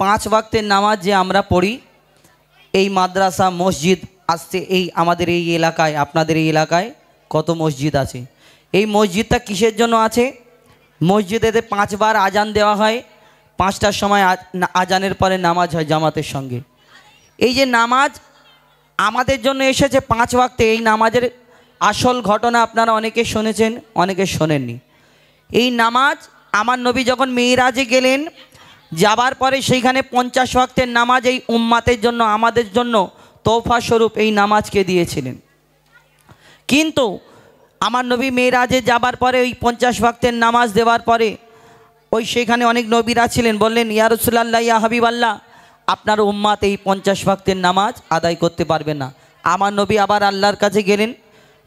পাঁচ ওয়াক্তের নামাজ যে আমরা পড়ি, এই মাদ্রাসা মসজিদ আসছে এই আমাদের এই এলাকায়, আপনাদের এই এলাকায় কত মসজিদ আছে। এই মসজিদটা কিসের জন্য আছে? মসজিদেতে 5 বার আজান দেওয়া হয়, 5টার সময় আজানের পরে নামাজ হয় জামাতের সঙ্গে। এই যে নামাজ আমাদের জন্য এসেছে 5 ওয়াক্তে, এই নামাজের আসল ঘটনা আপনারা অনেকে শুনেছেন, অনেকে শোনেননি। এই নামাজ আমার নবী যখন মেরাজে গেলেন, যাবার পরে সেইখানে 50 ওয়াক্তের নামাজ এই উম্মাতের জন্য, আমাদের জন্য তোহফা স্বরূপ এই নামাজকে দিয়েছিলেন। কিন্তু আমার নবী মেরাজে যাবার পরে ওই 50 ওয়াক্তের নামাজ দেওয়ার পরে ওই সেখানে অনেক নবীরা ছিলেন, বললেন ইয়া রাসূলুল্লাহ, ইয়া হাবিবাল্লাহ, আপনার উম্মাত এই 50 ওয়াক্তের নামাজ আদায় করতে পারবে না। আমার নবী আবার আল্লাহর কাছে গেলেন,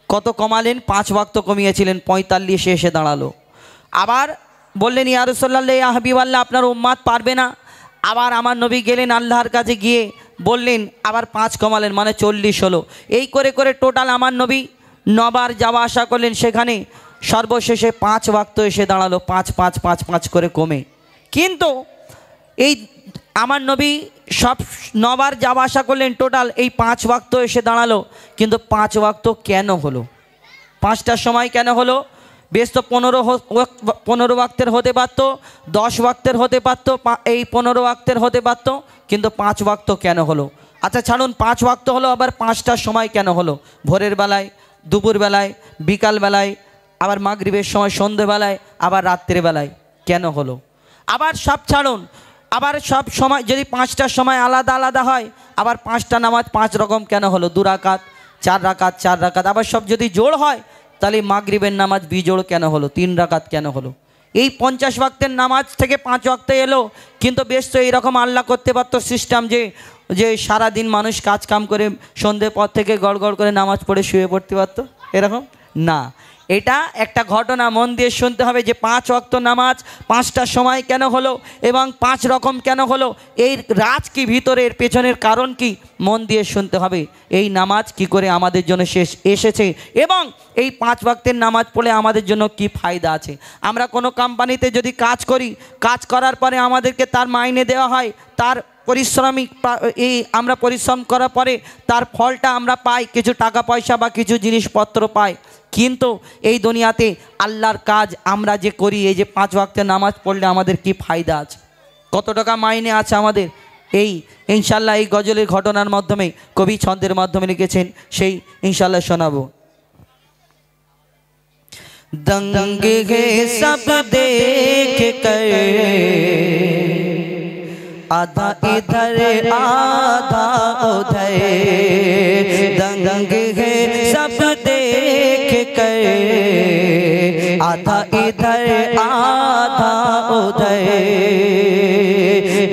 কত কমালেন? 5 ওয়াক্ত কমিয়েছিলেন, 45 এসে দাঁড়ালো। আবার বললেন ইয়া রাসূলুল্লাহ, ইয়া হাবিবাল্লাহ, আপনার উম্মাত পারবে না। আবার আমার নবী গেলেন আল্লাহর কাছে, গিয়ে বললেন আবার 5 কমালেন, মানে 40 হলো। এই করে করে টোটাল আমার নবী 9 বার যাওয়া আসা করলেন, সেখানে সর্বশেষে 5 ওয়াক্ত এসে দাঁড়ালো, 5 5 5 5 করে কমে। কিন্তু এই আমার নবী সব 9 বার যাওয়া আসা করলেন, টোটাল এই 5 ওয়াক্ত এসে দাঁড়ালো। কিন্তু 5 ওয়াক্ত কেন হলো? 5টার সময় কেন হলো? বেশ তো 15 ওয়াক্তের হতে পারতো, 10 ওয়াক্তের হতে পারতো, এই 15 ওয়াক্তের হতে পারতো, কিন্তু 5 ওয়াক্ত কেন হলো? আচ্ছা ছাড়ুন, 5 ওয়াক্ত হলো, আবার 5টার সময় কেন হলো? ভোরের বেলায়, দুপুরবেলায়, বিকালবেলায়, আবার মাগরিবের সময়, সন্ধ্যেবেলায়, আবার রাত্রের বেলায় কেন হলো? আবার সব ছাড়ুন, আবার সব সময় যদি 5টার সময় আলাদা আলাদা হয়, আবার 5টা নামাজ 5 রকম কেন হলো? 2 রাকাত, 4 রাকাত, 4 রাকাত, আবার সব যদি জোড় হয় তাহলে মাগরিবের নামাজ বিজোড় কেন হলো? 3 রাকাত কেন হলো? এই 50 ওয়াক্তের নামাজ থেকে 5 ওয়াক্তে এলো। কিন্তু বেশ তো এইরকম আল্লাহ করতে পারতো সিস্টেম, যে সারাদিন মানুষ কাজ কাম করে সন্ধ্যে পর থেকে গড় গড় করে নামাজ পড়ে শুয়ে পড়তে পারতো, এরকম না। এটা একটা ঘটনা, মন দিয়ে শুনতে হবে যে 5 ওয়াক্ত নামাজ 5টার সময় কেন হলো এবং 5 রকম কেন হলো, এই রাজ কি ভিতরে, এর পেছনের কারণ কি, মন দিয়ে শুনতে হবে। এই নামাজ কি করে আমাদের জন্য শেষ এসেছে এবং এই 5 ওয়াক্তের নামাজ পড়লে আমাদের জন্য কি ফায়দা আছে। আমরা কোনো কোম্পানিতে যদি কাজ করি, কাজ করার পরে আমাদেরকে তার মাইনে দেওয়া হয়, তার পরিশ্রমিক এই আমরা পরিশ্রম করার পরে তার ফলটা আমরা পাই, কিছু টাকা পয়সা বা কিছু জিনিসপত্র পাই। কিন্তু এই দুনিয়াতে আল্লাহর কাজ আমরা যে করি, এই যে 5 ওয়াক্তের নামাজ পড়লে আমাদের কি ফায়দা আছে, কত টাকা মাইনে আছে আমাদের, এই ইনশাল্লাহ এই গজলের ঘটনার মাধ্যমে, কবি ছন্দের মাধ্যমে লিখেছেন, সেই ইনশাল্লাহ শোনাবো। दंगे सब देख कर आधा इधर आधा उधर, दंगे सब देख कर आधा इधर आधा उधर,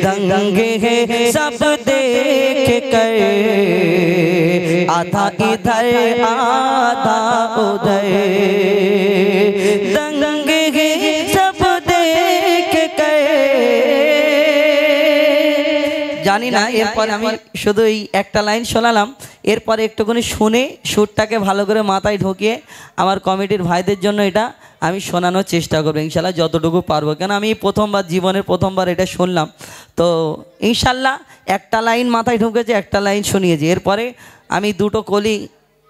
दंगे सब देख कर आधा इधर आधा उधर, दंगे सब देख कर। জানি না এরপর আমি শুধু এই একটা লাইন শোনালাম, এরপরে একটুখানি শুনে সুরটাকে ভালো করে মাথায় ঢুকিয়ে আমার কমিটির ভাইদের জন্য এটা আমি শোনানোর চেষ্টা করবো ইনশাল্লাহ, যতটুকু পারবো। কেন আমি প্রথমবার, জীবনের প্রথমবার এটা শুনলাম, তো ইনশাল্লাহ একটা লাইন মাথায় ঢুকেছে, একটা লাইন শুনিয়েছি, এরপরে আমি 2টো কলি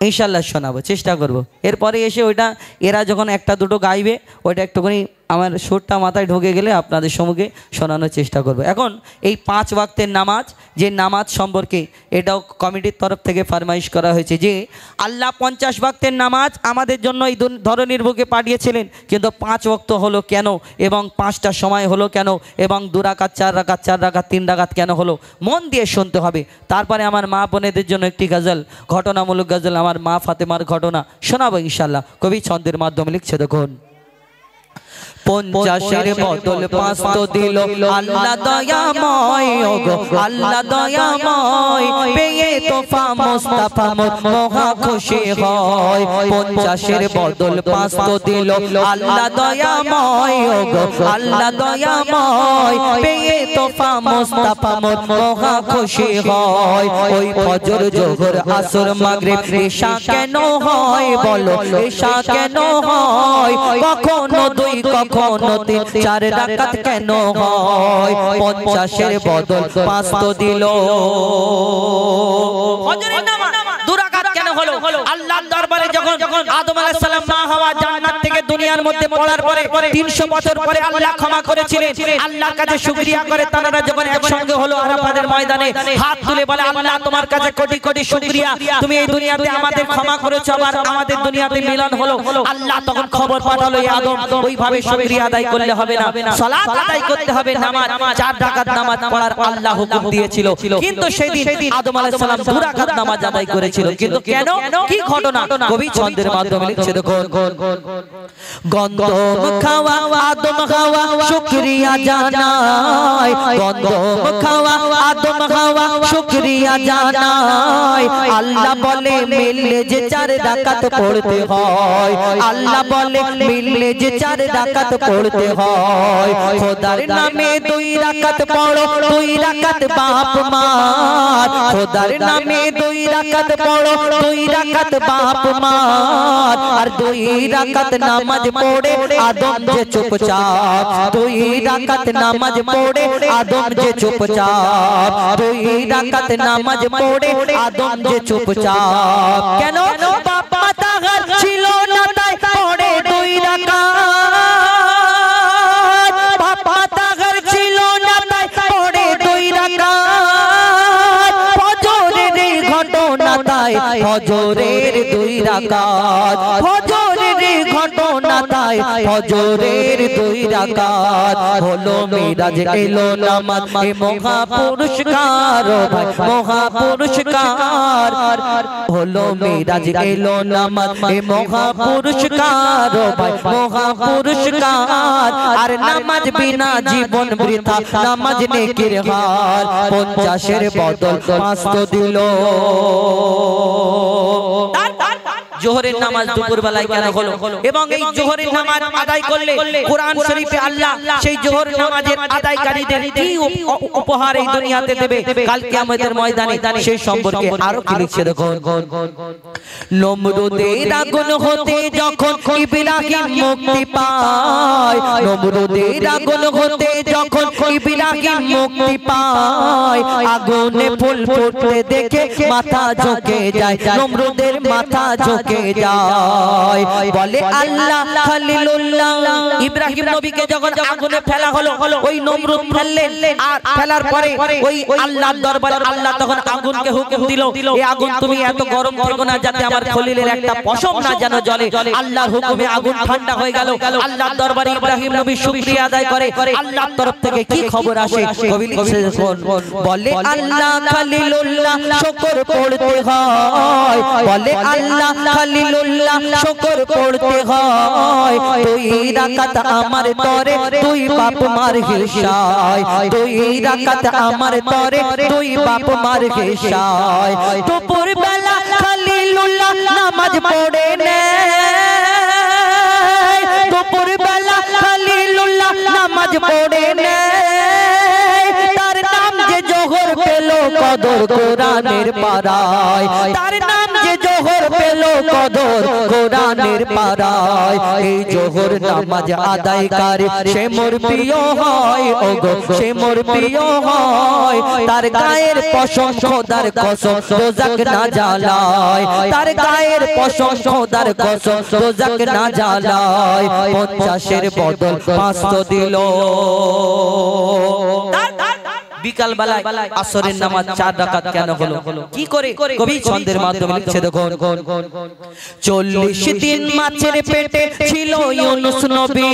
ইনশাল্লাহ শোনাবো, চেষ্টা করব। এরপরে এসে ওইটা এরা যখন একটা দুটো গাইবে, ওইটা একটুখানি আমার সুরটা মাথায় ঢুকে গেলে আপনাদের সম্মুখে শোনানোর চেষ্টা করব। এখন এই 5 ওয়াক্তের নামাজ, যে নামাজ সম্পর্কে এটাও কমিটির তরফ থেকে ফরমাইশ করা হয়েছে যে আল্লাহ 50 ওয়াক্তের নামাজ আমাদের জন্য এই ধরনের বুকে পাঠিয়েছিলেন, কিন্তু 5 ওয়াক্ত হলো কেন এবং 5টা সময় হলো কেন এবং 2 রাকাত, 4 রাকাত, 4 রাকাত, 3 রাকাত কেন হলো, মন দিয়ে শুনতে হবে। তারপরে আমার মা বোনেদের জন্য একটি গজল, ঘটনামূলক গজল, আমার মা ফাতেমার ঘটনা শোনাবো ইনশাল্লাহ, কবি ছন্দের মাধ্যমে লিখছে। দেখুন, 50 বদল 5 দিল আল্লাহ দয়াময়, ওগো আল্লাহ দয়াময়, পেয়ে তোফা মুস্তাফা মহা খুশি হয়। 50 বদল 5 দিল আল্লাহ দয়াময়, ওগো আল্লাহ দয়াময়, পেয়ে তোফা মুস্তাফা মহা খুশি হয়। ওই ফজর, জোহর, আসর, মাগরিব, ঈশা কেন হয় বলো, ঈশা কেন হয়, কখনো 2 কখনো কখনো 3-4 রাকাত কেন হয় 50-এর বদল 5 তো দিল ফজরের নামাজ 2 রাকাত কেন হলো আল্লাহর দরবারে যখন আদম আলাইহিস সালাম মা হাওয়া জান্নাত থেকে দুনিয়ার মধ্যে পড়ার পরে 300 বছর পরে আল্লাহ ক্ষমা করেছিলেন আল্লাহর কাছে শুকরিয়া করে তারা যখন একসঙ্গে হলো আরাফাতের ময়দানে হাত তুলে বলে আল্লাহ তোমার কাছে কোটি কোটি শুকরিয়া তুমি এই দুনিয়াতে আমাদের ক্ষমা করেছো আবার আমাদের দুনিয়াতে মিলন হলো আল্লাহ তখন খবর পাঠালো এই আদম ওইভাবে শুকরিয়া আদায় করলে হবে না সালাত আদায় করতে হবে নামাজ 4 রাকাত নামাজ পড়ার আল্লাহ হুকুম দিয়েছিল কিন্তু সেদিন আদম আলাইহিস সালাম 2 রাকাত নামাজ আদায় করেছিল কিন্তু কেন কি ঘটনা কবি ছন্দের মাধ্যমে লিখছে দেখো গন্ধম খাওয়া আদম খাওয়া শুকরিয়া জানায় গন্ধম খাওয়া আদম খাওয়া শুকরিয়া জানায় আল্লাহ বলে মিললে যে 4 রাকাত পড়তে হয় আল্লাহ বলে মিললে যে 4 রাকাত পড়তে হয় খোদার নামে 2 রাকাত পড়ো 2 রাকাত বাপ মার খোদার নামে 2 রাকাত পড়ো 2 রাকাত বাপ মার আর 2 রাকাত নামাজ পড়ে আদম যে চুপচাপ 2 রাকাত নামাজ পড়ে আদম যে চুপচাপ 2 রাকাত নামাজ পড়ে আদম যে চুপচাপ কেন বাপ মাতা ঘর ছিল না তাই পড়ে 2 রাকাত বাপ মাতা ঘর ছিল না তাই পড়ে 2 রাকাত ফজরের ঘটনা তাই ফজরের 2 রাকাত ফজরের ঘটনা তাই ফজরের 2 রাকাত হলো মিরাজ এলো নামাজ এ মহা পুরস্কার ভাই মহা পুরস্কার হলো মিরাজ এলো নামাজ এ মহা পুরস্কার ভাই মহা পুরস্কার আর নামাজ বিনা জীবন বৃথা নামাজ নেকির হার 50-এর বদল 5 তো দিল জোহরের নামাজ দুপুর বেলায় কেন হলো এবং এই জোহরের নামাজ আদায় করলে কোরআন শরীফে আল্লাহ সেই জোহর নামাজের আদায়কারীদের কি উপহার এই দুনিয়াতে দেবে কাল কিয়ামতের ময়দানে সেই সম্পর্কে আরো কি লিখছে দেখো নমরুদের আগুন হতে যখন ইব্রাহিম মুক্তি পায় নমরুদের আগুন হতে যখন ইব্রাহিম মুক্তি পায় আগুনে ফুল ফুটতে দেখে মাথা ঝুঁকে যায় নমরুদের মাথা ঝুঁকে যায় বলে আল্লাহ খলিলুল্লাহ ইব্রাহিম নবীকে যখন আগুনে ফেলা হলো ওই নমরুদ ফেললেন আর ফেলার পরে ওই আল্লাহর দরবারে আল্লাহ তখন আগুনকে হুকুম দিল এই আগুন তুমি এত গরম করো না যাতে আমার খলিলের একটা পশম না যেন জ্বলে আল্লাহর হুকুমে আগুন ঠান্ডা হয়ে গেল আল্লাহর দরবারে ইব্রাহিম নবী শুকরিয়া আদায় করে আল্লাহর তরফ থেকে কি খবর আসে কবি লিখছে বলে আল্লাহ খলিলুল্লাহ শুকর পড়তে হয় বলে আল্লাহ খলিলুল্লাহ শুকর পড়তে হয় 2 রাকাত আমার তরে 2 বাপ মার হিসায় 2 রাকাত আমার তরে 2 বাপ মার হিসায় দুপুর বেলা খলিলুল্লাহ নামাজ পড়ে নে দুপুর বেলা খলিলুল্লাহ নামাজ পড়ে নে তার নাম যে জোহর পেল কদর কোরআনের পারায় তার নাম যে জোহর পেল কদর কোরআনের পারায় এই জোহর নামাজ আদায়কারী সে মোর প্রিয় হয় ওগো সে মোর প্রিয় হয় তার গায়ের পশম খোদার কসম দোজক না জ্বালায় তার গায়ের পশম খোদার কসম দোজক না জ্বালায় 50-এর বদল 5 তো দিল বিকাল বেলায় আসরের নামাজ 4 রাকাত কেন হলো কি করে কবি ছন্দের মাধ্যমে লিখছে দেখো 40 দিন মাছের পেটে ছিল ইউনুস নবী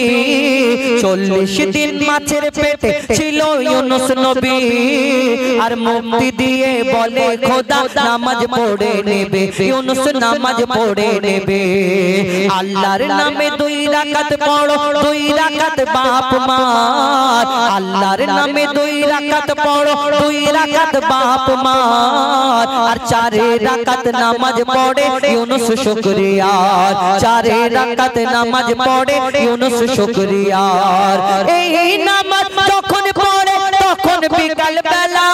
40 দিন মাছের পেটে ছিল ইউনুস নবী আর মুক্তি দিয়ে বলে খোদা নামাজ পড়ে নেবে ইউনুস নামাজ পড়ে নেবে আল্লাহর নামে 2 রাকাত পড়ো 2 রাকাত বাপ মার আল্লাহর নামে 2 রাকাত পড়ো 2 রাকাত বাপ মার আর 4 রাকাত নামাজ পড়ে ইউনুস শুকরিয়ার 4 রাকাত নামাজ পড়ে ইউনুস শুকরিয়ার এই নামাজ যখন পড়ে তখন বিকাল বেলা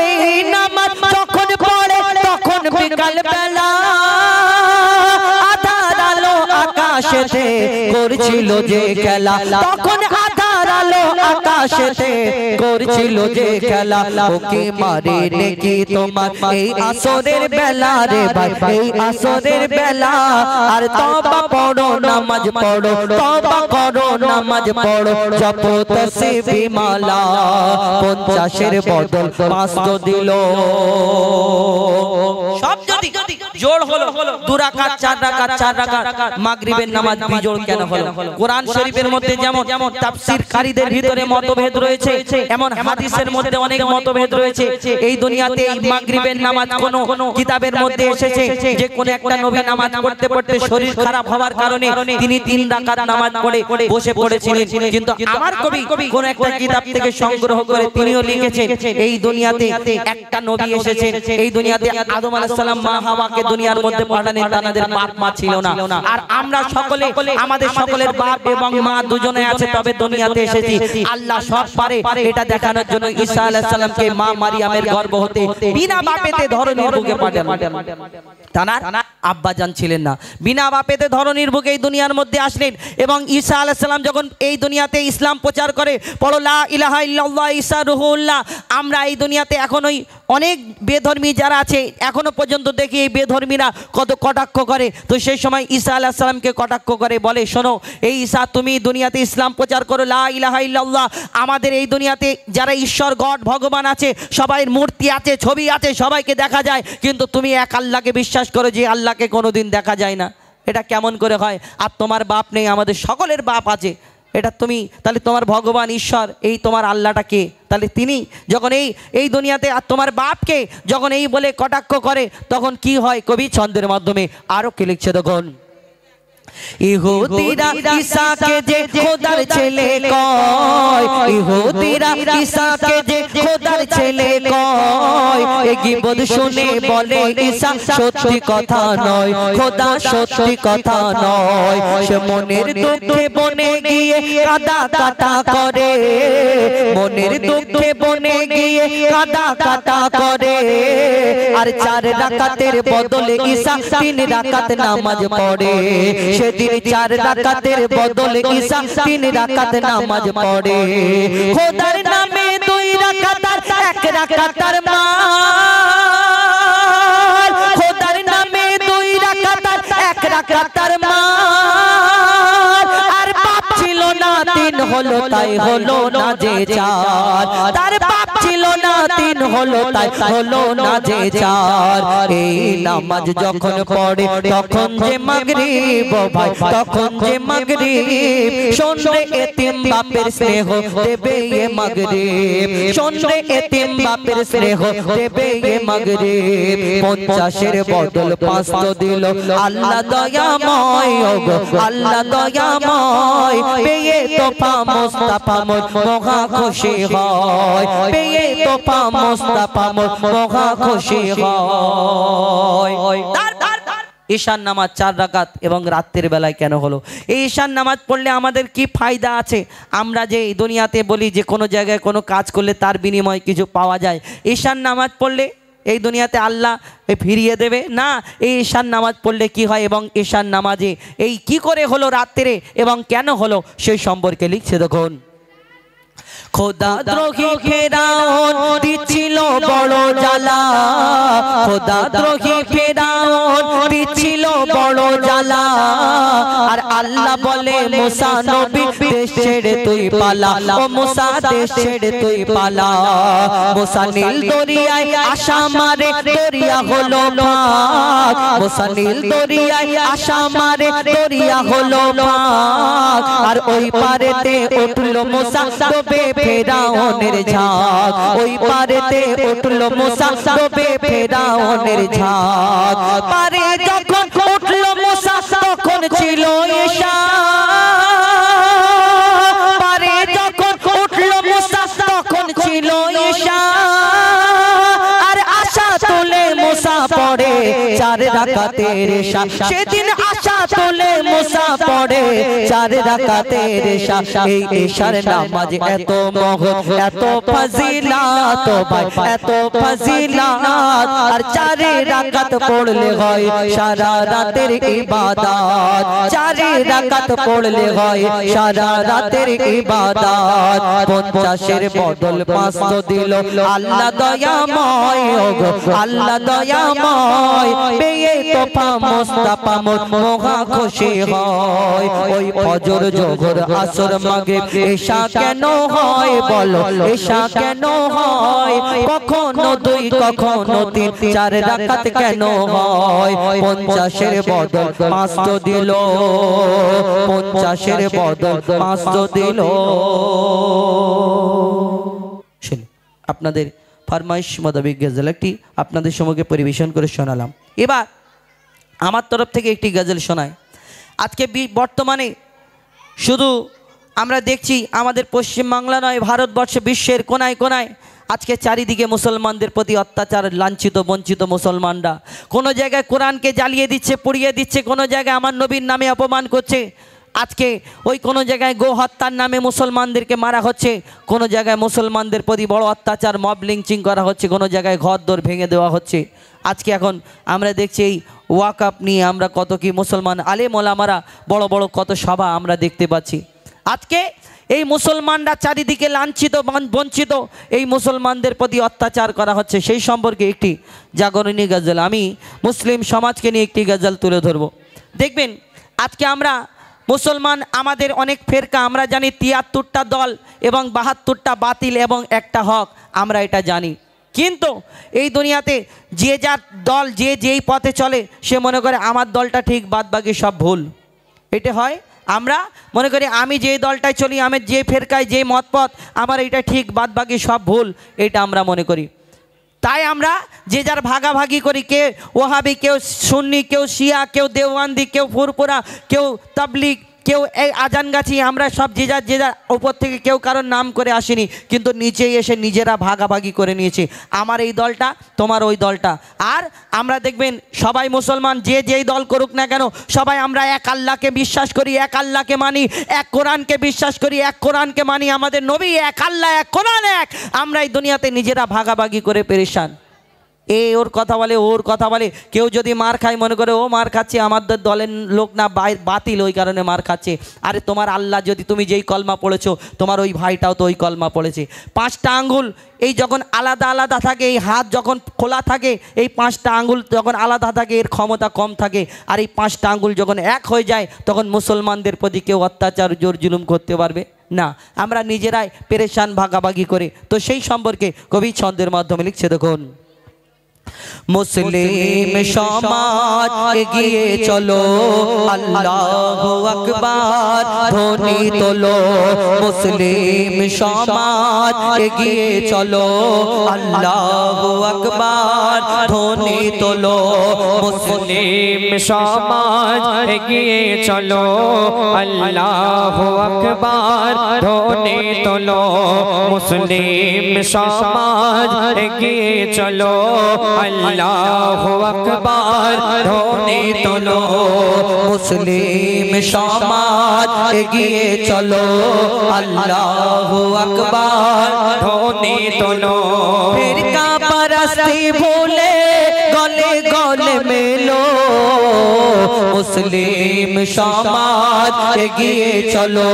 এই নামাজ যখন পড়ে তখন বিকাল বেলা আধার আলো আকাশে করছিল যে খেলা, তখন আধার আলো আকাশেতে করছিল যে খেলা, ওকে মারে নাকি তোমার এই আসরের বেলা রে ভাই, এই আসরের বেলা। আর তওবা পড়ো নামাজ পড়ো, তওবা করো নামাজ পড়ো, জপো তাসবিহ মালা, 50-এর বদল 500 দিল। সব যদি জোড় হলো 2 রাকাত 4 রাকাত 4 রাকাত, মাগরিবের নামাজ বিজোড় কেন হলো? কোরআন শরীফের মধ্যে যেমন তাফসীরকারীদের ভিতরে মতভেদ রয়েছে, এমন হাদিসের মধ্যে অনেক মতভেদ রয়েছে। এই দুনিয়াতে মাগরিবের নামাজ কোন কিতাবের মধ্যে এসেছে যে কোন একটা নবী নামাজ পড়তে পড়তে শরীর খারাপ হওয়ার কারণে তিনি 3 রাকাত নামাজ পড়ে বসে পড়েছিলেন, কিন্তু আমার কবি কোন একটা কিতাব থেকে সংগ্রহ করে তিনিও লিখেছেন এই দুনিয়াতে একটা নবী এসেছেন, এই দুনিয়াতে আদম আলাইহিস সালাম মা হাওয়াকে দুনিয়ার মধ্যে পাঠালেন, তাদের বাপ মা ছিল না। আর আমরা সকলে আমাদের সকলের বাপ এবং মা দুজনে আছে, তবে দুনিয়াতে এসেছি। আল্লাহ সব পারে এটা দেখানোর জন্য ঈসা আলাইহিস সালামকে মা মারিয়ামের গর্ভ হতে বিনা বাপেতে ধরনীর বুকে পাঠালেন। তানার আব্বা জান ছিলেন না, বিনা বাপেতে ধরনীর বুকে এই দুনিয়ার মধ্যে আসলেন। এবং ঈসা আলাইহিস সালাম যখন এই দুনিয়াতে ইসলাম প্রচার করে, পড়ো লা ইলাহা ইল্লাল্লাহ ঈসা রুহুল্লাহ। আমরা এই দুনিয়াতে এখনোই অনেক বেধর্মী যারা আছে এখনো পর্যন্ত দেখি এই বেধর্মীরা কত কটাক্ষ করে। তো সেই সময় ঈসা আলাইহিস সালামকে কটাক্ষ করে বলে, শোনো এই ঈসা, তুমি দুনিয়াতে ইসলাম প্রচার করো, লা ইলাহা ইল্লাল্লাহ। আমাদের এই দুনিয়াতে যারা ঈশ্বর গড ভগবান আছে, সবাইয়ের মূর্তি আছে, ছবি আছে, সবাইকে দেখা যায়, কিন্তু তুমি এক আল্লাহকে বিশ্বাস করো যে আল্লাহকে কোনোদিন দেখা যায় না। এটা কেমন করে হয়? আর তোমার বাপ নেই, আমাদের সকলের বাপ আছে, এটা তুমি তাহলে তোমার ভগবান ঈশ্বর এই তোমার আল্লাহটা কে? তাহলে তিনি যখন এই দুনিয়াতে আর তোমার বাপকে যখন এই বলে কটাক্ষ করে, তখন কি হয়? কবি ছন্দের মাধ্যমে আরো কি লিখছে তখন, ইহুদিরা ঈসাকে যে খোদার ছেলে কয়, ইহুদিরা ঈসাকে যে খোদার ছেলে কয়, এই গীবত শুনে বলে ঈসা সত্যি কথা নয়, খোদা সত্যি কথা নয়। সে মনের দুঃখে বনে গিয়ে কাদা কাটা করে, মনের দুঃখে বনে গিয়ে কাদা কাটা করে। আর 4 রাকাতের বদলে ঈসা 3 রাকাত নামাজ পড়ে, সেদিন 4 রাকাতের বদলে ঈসা 3 রাকাত নামাজ পড়ে। খোদার নামে 2 রাকাত আর 1 রাকাতার মাল, খোদার নামে 2 রাকাত আর 1 রাকাতার মাল। আর বাপ ছিল না 3 হলো তাই হলো না যে 4, তার বাপ ছিল না 3 হলো তাই হলো না যে 4। এই নামাজ যখন পড়ে তখন যে মাগরিব ভাই, তখন যে মাগরিব। শোন রে এতিম বাপের স্নেহ দেবে এ মাগরিব, শোন রে এতিম বাপের স্নেহ দেবে এ মাগরিব। 50-এর বদল 500 দিল আল্লাহ দয়াময়, ওগো আল্লাহ দয়াময়। পেয়ে তোফা মুস্তাফা মোর মহা খুশি হয়, পেয়ে তোফা মুস্তাফা মোর মহা খুশি হয়। ঈশান নামাজ 4 রাকাত এবং রাতের বেলায় কেন হলো? এই ঈশান নামাজ পড়লে আমাদের কি ফায়দা আছে? আমরা যে এই দুনিয়াতে বলি যে কোনো জায়গায় কোনো কাজ করলে তার বিনিময়ে কিছু পাওয়া যায়, ঈশান নামাজ পড়লে এই দুনিয়াতে আল্লাহ ফিরিয়ে দেবে না। এই ঈশান নামাজ পড়লে কি হয় এবং ঈশান নামাজে এই কি করে হলো রাত্রে এবং কেন হলো সেই সম্পর্কে লিখছে দেখুন। খোদা দ্রোহী ফেরাউন দিছিল বড় জ্বালা, খোদা দ্রোহী ফেরাউন দিছিল বড় জ্বালা। আর আল্লাহ বলে মুসা নবী দেশ ছেড়ে তুই পালা, ও মুসা দেশ ছেড়ে তুই পালা। মুসা নীল দরিয়ায় আশা মারে দরিয়া হলো পাক, মুসা নীল দরিয়ায় আশা মারে দরিয়া হলো পাক। আর ওই পারেতে উঠলো মুসা ডোবে ফেরাউনের ঝাঁক, ওই পারেতে উঠলো মুসা ডোবে ফেরাউনের ঝাঁক। পারে যখন উঠলো মুসা তখন ছিল ঈশা, পারে যখন উঠলো মুসা তখন ছিল ঈশা। আর আশা তুলে মুসা পড়ে 4 রাকাতের ঈশা, সেদিন আশা তুলে মুসা পড়ে 4 রাকাতের এশা এই এশার নামাজ এত মহৎ এত ফজিলাত ভাই এত ফজিলাত আর 4 রাকাত পড়লে হয় সারা রাতের ইবাদত 4 রাকাত পড়লে হয় সারা রাতের ইবাদত 50 এর বদল 500 দিল আল্লাহ দয়াময় ওগো আল্লাহ দয়াময় পেয়ে তোফা মুস্তাফা মহা খুশি হয় ওই ফজর জোহর আসর মাগরিব এশা কেন হয় বলো এশা কেন হয় কখনো 2 কখনো 3 4 রাকাত কেন হয় 50 এর বদল 500 দিল 50 এর বদল 500 দিল আপনাদের ফরমাইশ মোতাবেক গজল একটি আপনাদের সম্মুখে পরিবেশন করে শোনালাম। এবার আমার তরফ থেকে একটি গজল শোনায়। আজকে বর্তমানে শুধু আমরা দেখছি আমাদের পশ্চিমবাংলা নয় ভারতবর্ষে বিশ্বের কোনায় কোনায় আজকে চারিদিকে মুসলমানদের প্রতি অত্যাচার লাঞ্ছিত বঞ্চিত মুসলমানরা কোনো জায়গায় কোরআনকে জ্বালিয়ে দিচ্ছে পুড়িয়ে দিচ্ছে কোনো জায়গায় আমার নবীর নামে অপমান করছে আজকে ওই কোনো জায়গায় গো হত্যার নামে মুসলমানদেরকে মারা হচ্ছে কোনো জায়গায় মুসলমানদের প্রতি বড় অত্যাচার মব লিঞ্চিং করা হচ্ছে কোনো জায়গায় ঘরদোর ভেঙে দেওয়া হচ্ছে আজকে এখন আমরা দেখছি এই ওয়াকআপ নিয়ে আমরা কত কি মুসলমান আলেম ওলামারা বড় বড় কত সভা আমরা দেখতে পাচ্ছি আজকে এই মুসলমানরা চারিদিকে লাঞ্ছিত বঞ্চিত এই মুসলমানদের প্রতি অত্যাচার করা হচ্ছে সেই সম্পর্কে একটি জাগরণী গজল আমি মুসলিম সমাজকে নিয়ে একটি গজল তুলে ধরব দেখবেন আজকে আমরা মুসলমান আমাদের অনেক ফেরকা আমরা জানি 73টা দল এবং 72টা বাতিল এবং একটা হক আমরা এটা জানি কিন্তু এই দুনিয়াতে যে যার দল যে যেই পথে চলে সে মনে করে আমার দলটা ঠিক বাদবাকি সব ভুল এটা হয় আমরা মনে করি আমি যে দলটায় চলি আমি যে ফেরকায় যে মতপথ আমার এটা ঠিক বাদবাকি সব ভুল এটা আমরা মনে করি তাই আমরা যে যার ভাগাভাগি করি কে ওহাবি কেউ সুন্নি কেউ শিয়া কেউ দেওবন্দি কেউ ফুরপুরা কেউ তাবলিগ কেউ এই আজানগাছি আমরা সব যে যার উপর থেকে কেউ কারোর নাম করে আসেনি কিন্তু নিচে এসে নিজেরা ভাগাভাগি করে নিয়েছে আমার এই দলটা তোমার ওই দলটা আর আমরা দেখবেন সবাই মুসলমান যে যেই দল করুক না কেন সবাই আমরা এক আল্লাহকে বিশ্বাস করি এক আল্লাহকে মানি এক কোরআনকে বিশ্বাস করি এক কোরআনকে মানি আমাদের নবী এক আল্লাহ এক কোরআন এক আমরা এই দুনিয়াতে নিজেরা ভাগাভাগি করে পেরেশান এ ওর কথা বলে ওর কথা বলে কেউ যদি মার খায় মনে করে ও মার খাচ্ছে আমাদের দলের লোক না বাতিল ওই কারণে মার খাচ্ছে আরে তোমার আল্লাহ যদি তুমি যেই কলমা পড়েছো তোমার ওই ভাইটাও তো ওই কলমা পড়েছে 5টা আঙ্গুল এই যখন আলাদা আলাদা থাকে এই হাত যখন খোলা থাকে এই 5টা আঙ্গুল যখন আলাদা থাকে এর ক্ষমতা কম থাকে আর এই 5টা আঙ্গুল যখন এক হয়ে যায় তখন মুসলমানদের প্রতি কেউ অত্যাচার জোর জুলুম করতে পারবে না আমরা নিজেরাই পেরেশান ভাগাভাগি করে তো সেই সম্পর্কে কবি ছন্দের মাধ্যমে লিখছে দেখুন মুসলিম সমাজ এগিয়ে চলো আল্লাহু আকবার ধ্বনি তোলো মুসলিম সমাজ এগিয়ে চলো আল্লাহু আকবার ধ্বনি তোলো মুসলিম সমাজ এগিয়ে চলো আল্লাহু আকবার ধ্বনি তোলো মুসলিম সমাজ এগিয়ে চলো আল্লাহু আকবার ধ্বনি তোলো মুসলিম সমাজ এগিয়ে চলো আল্লাহু আকবার ধ্বনি তোলো ফিরকা পরস্তি ভুলে গলে গলে মেলো মুসলিম সমাজ এগিয়ে চলো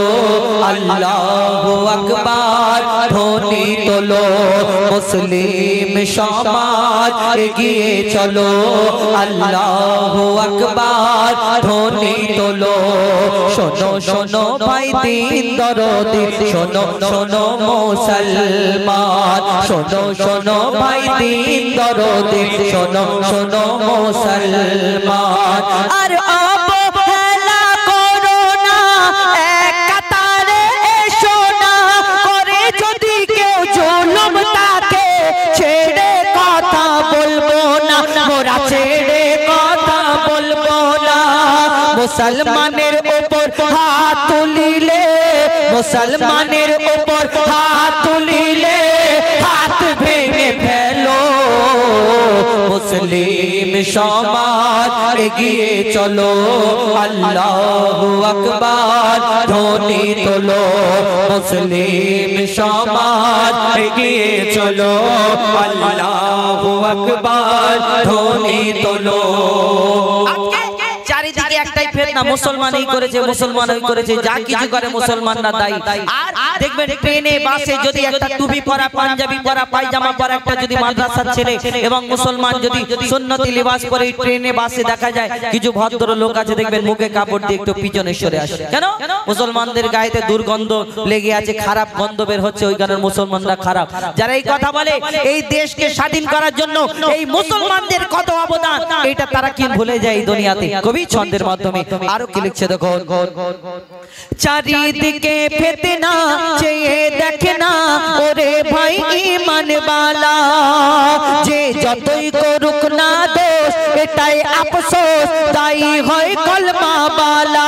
আল্লাহু আকবার ধ্বনি তোলো মুসলিম সমাজ এগিয়ে চলো আল্লাহু আকবার ধ্বনি তোলো শোনো শোনো ভাই দিন দরদি শোনো শোনো মুসলমান শোনো শোনো ভাই দিন দরদি শোনো শোনো মুসলমান আর অবহেলা করো না এক কাতারে এসো না করে যদি কেউ জুলুম তাকে ছেড়ে কথা বলবো না মোরা ছেড়ে কথা বলবো না মুসলমানের উপর হাত তুলিলে মুসলমানের উপর হাত তুলিলে হাত ভেঙে ফেলো মুসলিম সমাজ এগিয়ে চলো আল্লাহু আকবার ধ্বনি তোলো মুসলিম সমাজ এগিয়ে চলো আল্লাহু আকবার ধ্বনি তোলো চারিদিকে একটাই ফিতনা মুসলমানই করেছে মুসলমানই করেছে যা কিছু করে মুসলমানরা দায়ী আর দেখবেন ট্রেনে বাসে যদি একটা টুপি পরা পাঞ্জাবি পরা পায়জামা পরা একটা যদি মাদ্রাসার ছেলে এবং মুসলমান যদি সুন্নতি লিবাস পরে ট্রেনে বাসে দেখা যায় কিছু ভদ্র লোক আছে দেখবেন মুখে কাপড় দিয়ে একটু পিছনে সরে আসে কেন মুসলমানদের গায়েতে দুর্গন্ধ লেগে আছে খারাপ গন্ধ বের হচ্ছে ওই কারণে মুসলমানরা খারাপ যারা এই কথা বলে এই দেশকে স্বাধীন করার জন্য এই মুসলমানদের কত অবদান এটা তারা কি ভুলে যায় এই দুনিয়াতে কবি ছন্দের মাধ্যমে আরো কি লিখছে দেখো চারিদিকে ফিতনা চেয়ে দেখে না ওরে ভাই ঈমান वाला যে যতই করুক না দোষ এটাই আফসোস তাই হয় কলমা वाला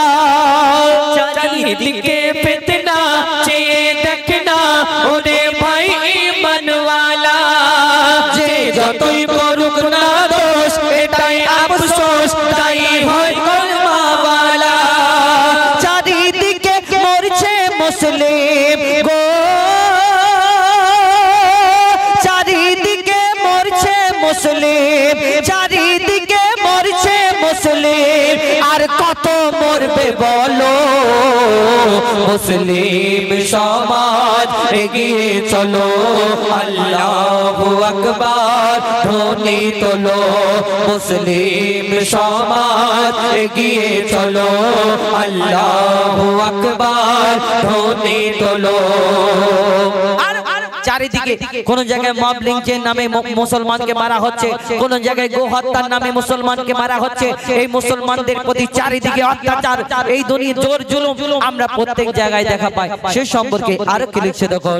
চারিদিকে ফিতনা চেয়ে দেখে না ওরে ভাই ঈমান वाला যে যতই করুক না দোষ এটাই আফসোস তাই হয় কলমা वाला চারিদিকে মরছে মুসলিম গো চারিদিকে মরছে মুসলিম চারিদিকে মরছে মুসলিম আর কত মরবে বলো মুসলিম সমাজ এগিয়ে চলো আল্লাহু আকবার ধ্বনি তোলো মুসলিম সমাজ এগিয়ে চলো আল্লাহু আকবার ধ্বনি তোলো চারিদিকে কোন জায়গায় মব লিঞ্চের নামে মুসলমানকে মারা হচ্ছে কোন জায়গায় গো হত্যার নামে মুসলমানকে মারা হচ্ছে এই মুসলমানদের প্রতি চারিদিকে অত্যাচার এই দুনিয়ার জোর জুলুম আমরা প্রত্যেক জায়গায় দেখা পাই সে সম্পর্কে আরো কি লিখছে দেখো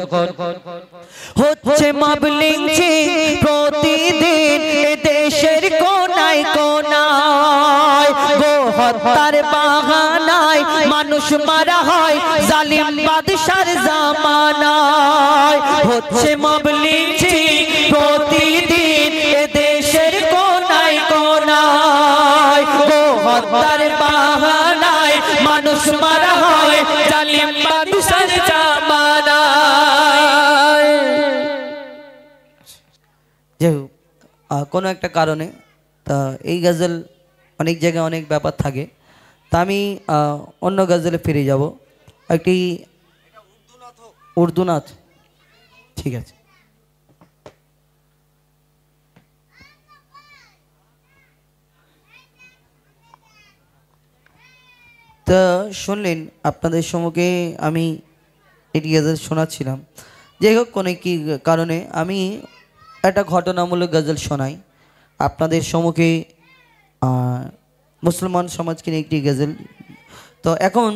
হচ্ছে মব লিঞ্চিং প্রতিদিন এ দেশের কোনায় কোনায় গো হত্যার বাহানায় মানুষ মারা হয় জালিম বাদশার জামানায় হচ্ছে মব লিঞ্চিং প্রতিদিন এ দেশের কোনায় কোনায় গো হত্যার বাহানায় মানুষ মারা হয় জালিম বাদশার জামানায় যে কোনো একটা কারণে তা এই গজল অনেক জায়গায় অনেক ব্যাপার থাকে তা আমি অন্য গজলে ফিরে যাব একটি উর্দুনাথ ঠিক আছে তা শুনলেন আপনাদের সম্মুখে আমি এটি গজল শোনাচ্ছিলাম যাই হোক কোনো কি কারণে আমি একটা ঘটনামূলক গজল শোনাই আপনাদের সম্মুখে মুসলমান সমাজকে নিয়ে একটি গজল তো এখন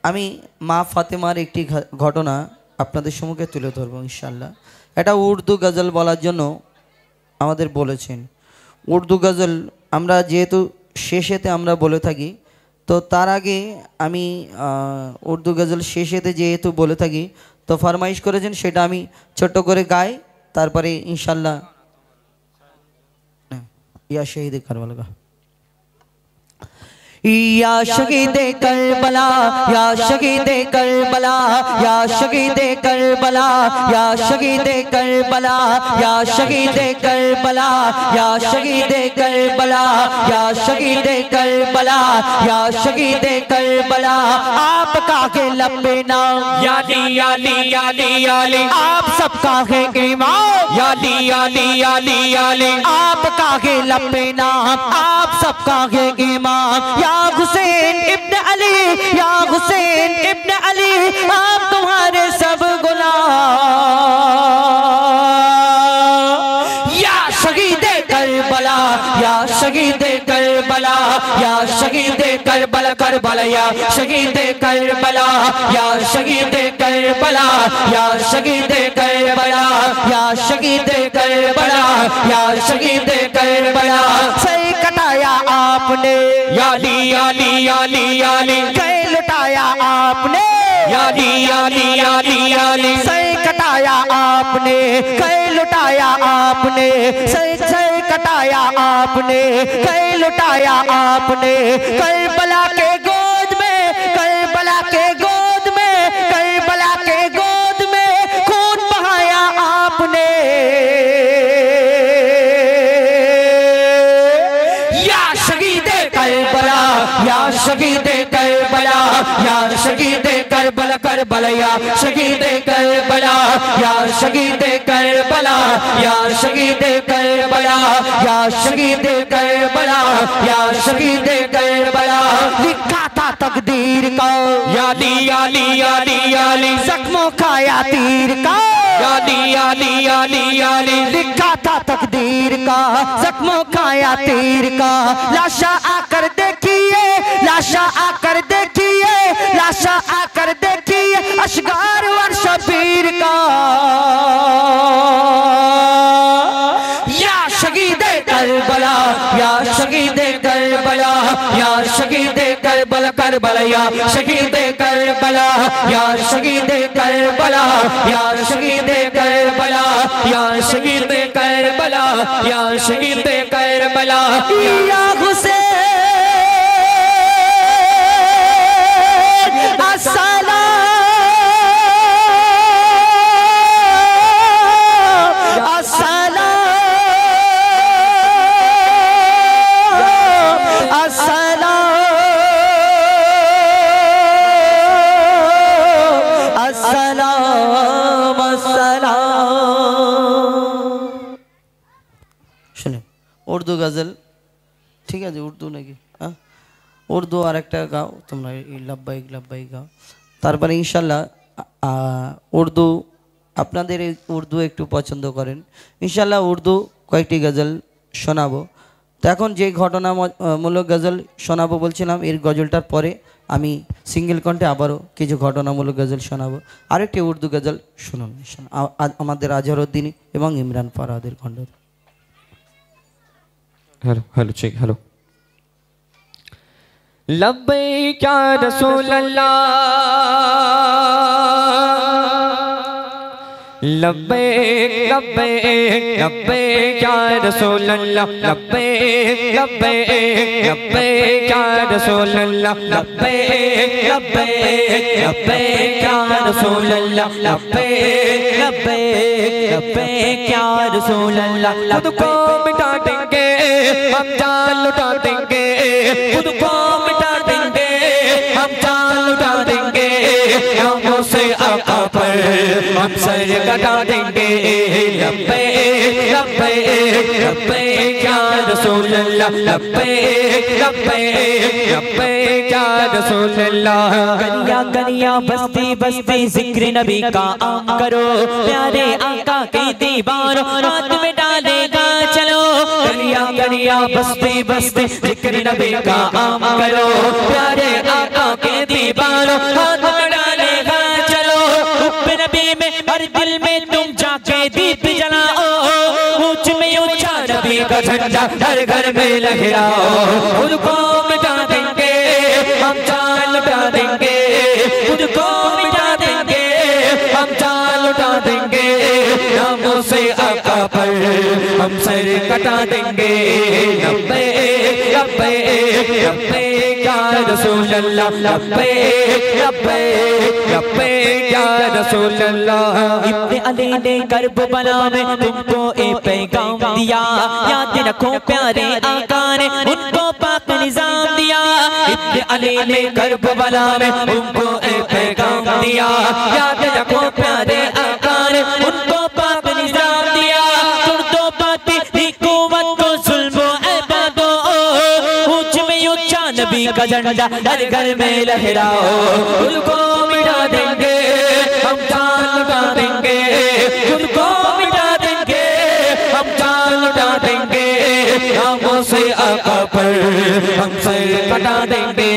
আমি মা ফাতেমার একটি ঘটনা আপনাদের সম্মুখে তুলে ধরবো ইনশাআল্লাহ এটা উর্দু গজল বলার জন্য আমাদের বলেছেন উর্দু গজল আমরা যেহেতু শেষেতে আমরা বলে থাকি তো তার আগে আমি উর্দু গজল শেষেতে যেহেতু বলে থাকি তো ফরমাইশ করেছেন সেটা আমি ছোট্ট করে গাই তারপরে ইনশাআল্লাহ ইয়া শহীদ কারবালা या शहीद करबला या शहीद करबला या शहीद करबला या शहीद करबला या शहीद करबला या शहीद करबला या शहीद करबला या शहीद करबला आपका है लबना याली याली याली याली आप सबका है ईमान याली याली याली याली आपका है लबना आप सबका है ईमान या हुसैन इब्न अली या हुसैन इब्न अली आप तुम्हारे सब गुलाम या शहीद करबला या शहीद करबला या शहीद करबला करबला या शहीद करबला या शहीद करबला या शहीद करबला या शहीद करबला या शहीद करबला सही कटाया आपने याली याली याली याली गए लुटाया आपने याली याली याली याली सही कटाया आप आपने, कई लुटाया आपने, सर सर कटाया आपने, कई लुटाया आपने, करबला के गोद में, करबला के गोद में, करबला के गोद में खून बहाया आपने। या शहीदे करबला, या शहीदे करबला, या शहीदे करबला, करबला या शहीदे करबला, या शहीदे करबला, या शहीदे करबला, या शहीदे करबला, या शहीदे करबला। लिखा था तकदीर का, याली याली याली याली, जख्मों खाया तीर का, याली याली याली याली, लिखा था तकदीर का, जख्मों खाया तीर का। लाशा आकर देखिए, लाशा आकर देखिए, लाशा आकर देखिए अशगार वर शबीर का। या शहीदे करबला, या शहीदे करबला, या शहीदे करबला, करबला या शहीदे करबला, या शहीदे करबला, या शहीदे करबला, या शहीदे करबला, या शहीदे करबला। या हुसैन उर्दू गजल ठीक है जी उर्दू नाকি हाँ उर्दू और एक गाओ तुमरा लब्बाइक लब्बाइक गाओ तारपरे इंशाल्लाह उर्दू আপনাদের উর্দু একটু পছন্দ করেন ইনশাআল্লাহ উর্দু কয়েকটি গজল শোনাবো তো এখন যে ঘটনামূলক গজল শোনাবো বলছিলাম এর গজলটার পরে আমি সিঙ্গেল কণ্ঠে আবারও কিছু ঘটনামূলক গজল শোনাবো আরেকটি উর্দু গজল শুনুন আমাদের আজহারউদ্দিন এবং ইমরান ফরহাদের কণ্ঠ हेलो हेलो चेक हेलो लब्बैक या रसूल अल्लाह लब्बैक लब्बैक लब्बैक या रसूल अल्लाह लब्बैक लब्बैक लब्बैक या रसूल अल्लाह लब्बैक लब्बैक लब्बैक या रसूल अल्लाह लब्बैक लब्बैक लब्बैक या रसूल अल्लाह खुद को मिटा देंगे हम जान लुटा देंगे खुद को मिटा देंगे हम जान लुटा देंगे हम से आका पर हम सर कटा देंगे लब्बैक लब्बैक लब्बैक या रसूल अल्लाह लब्बैक लब्बैक लब्बैक या रसूल अल्लाह करिया करिया बस्ती बस्ती जिक्र नबी का करो प्यारे आका के दीवारों रात में डालेगा चलो करिया करिया बस्ती बस्ती जिक्र नबी का आम करो प्यारे आका के दीवारों हाथ में डालेगा चलो हुब्बे नबी में हर दिल में तुम जाके दीप जलाओ ऊंच में ऊंचा नबी का झंडा हर घर में लहराओ खुद को मिटा देंगे हम जान लुटा देंगे खुद को मिटा देंगे हम जान लुटा देंगे नामों से आका पर हम सर कटा देंगे लब्बैक लब्बैक लब्बैक या रसूल अल्लाह लब्बैक लब्बैक लब्बैक या रसूल अल्लाह इब्ने अली ने करबला में तुमको एक पैगाम दिया याद रखो प्यारे आका ने उनको पाक निजाम दिया इब्ने अली ने करबला में तुमको एक पैगाम दिया याद रखो प्यारे आका ने उनको पाक निजाम दिया सुन दो बातें हुकूमत को जुल्म इबादो ऊंच में ऊंचा नबी का झंडा हर घर में लहराओ उनको मिटा देंगे हम जान लुटा देंगे उनको मिटा देंगे हम जान लुटा देंगे नामों से आका पर हम सर कटा देंगे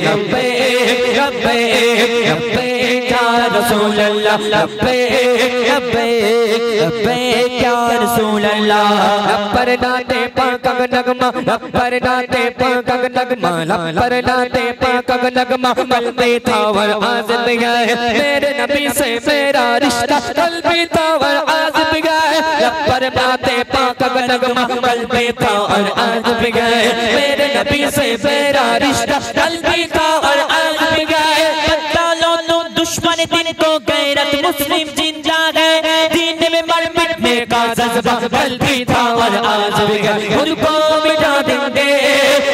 लब्बैक लब्बैक लब्बैक या रसूल अल्लाह लब्बैक लब्बैक लब्बैक या रसूल अल्लाह लब्बर नाते पाक नगमा लब्बर नाते पाक नगमा लब्बर नाते पाक नगमा कल्बी था और आज़िब गए मेरे नबी से मेरा रिश्ता कल्बी था और आज़िब गए लब्बर नाते पाक नगमा कल्बी था और आज़िब गए मेरे नबी से मेरा रिश्ता कल्बी था और आज़िब गए बदलो नो दुश्मन दिन को गैरत मुस्लिम जिंदा गए दीन में मर मिटने का जज्बा कल्बी था और आज़िब गए खुद को मिटा देंगे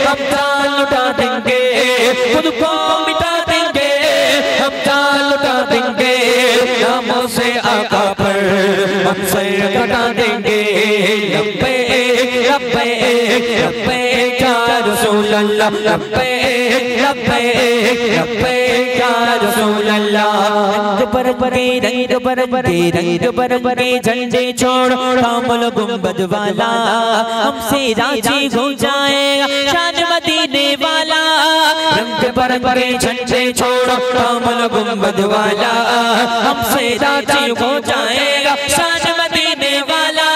हम जान लुटा देंगे खुद को मिटा देंगे हम जान लुटा देंगे नामों से आका पर हम सर कटा देंगे लब्बैक लब्बैक लब्बैक या रसूल अल्लाह लब्बैक लब्बैक लब्बैक या रसूल अल्लाह रंग बरंगे झंडे छोड़ कामल गुंबद वाला हमसे राजी हो जाएगा शान मदीने वाला रंग बरंगे झंडे छोड़ कामल गुंबद वाला हमसे राजी हो जाएगा शान मदीने वाला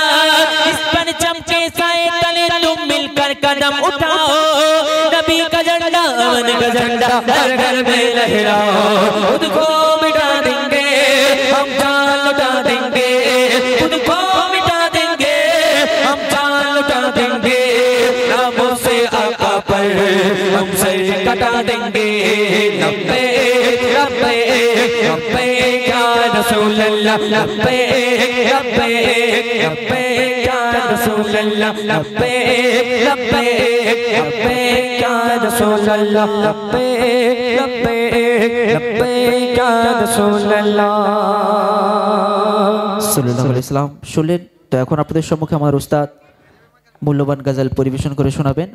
इस पर चमके साए तले तुम मिलकर कदम उठाओ नबी का झंडा अमन का झंडा हर घर में लहराओ खुद को मिटा देंगे हम जान लुटा देंगे खुद को मिटा देंगे हम जान लुटा देंगे नामों से आका पर हम सर कटा देंगे लब्बैक लब्बैक लब्बैक या रसूल अल्लाह लब्बैक लब्बैक लब्बैक या रसूल अल्लाह लब्बैक लब्बैक लब्बैक या रसूल अल्लाह लब्बैक लब्बैक लब्बैक या रसूल अल्लाह সাল্লাল্লাহু আলাইহি সাল্লাম। শুনলেন তো, এখন আপনাদের সম্মুখে আমার উস্তাদ মূল্যবান গজল পরিবেশন করে শোনাবেন।